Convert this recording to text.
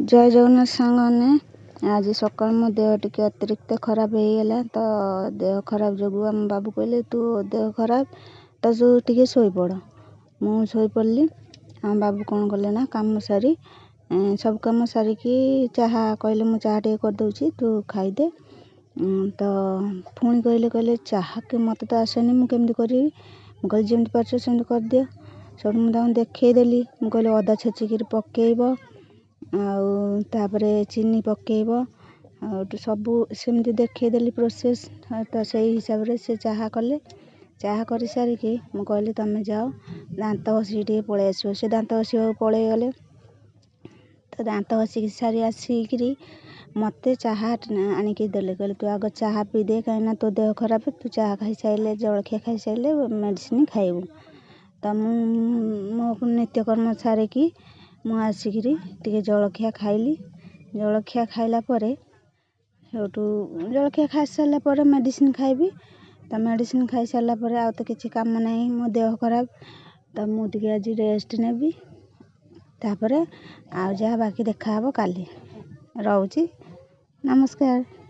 जय जगन्नाथ सांगने आज सकाल मो देह टिके अतिरिक्त खराब हो गला तो देह खराब जो आम बाबू कहले तू देह खराब तो टे शोपड़ मु शोपड़ी आम बाबू कौन कले ना कम सारी सब कम सारिकी चाहा कहले मु चाहा टे करदे तू खाईदे तो पुणी कहले चाहा कि मत तो आसेनी मुझे करी मुझे जमी पार्छ सेमती कर दियो सब मुझे देखईदेली मुझे अदा छेचिक पकेब आउे चीनी पकेब सबू सेमती देखईदेली प्रोसेस तो से हिसाब से चाहा कले चाहा कर सारिकी मु कहली तुम जाओ दांत घसिक टे पलि आसो से दांत घसिक पलि गले तो दांत घसिक सारी आसिक मत चाहा आनिकी देले कहले तू आग चाहा पी दे कहीं तो देह खराब तू चाहा खाई सारे जलखिया खाई सारे मेडिसिन खाइबू तो मो नित्यकर्म सारिकी मु आसिक टे जलखिया खाइली जलखिया खाइला जलखिया खाई सारा मेडिसिन खाइबी तो मेडिसिन खाई सारा आ तो किसी काम नहीं मो देह खराब तो मुझे आज रेस्ट नेबी तापर आ जहाँ बाकी देखा काली रोची नमस्कार।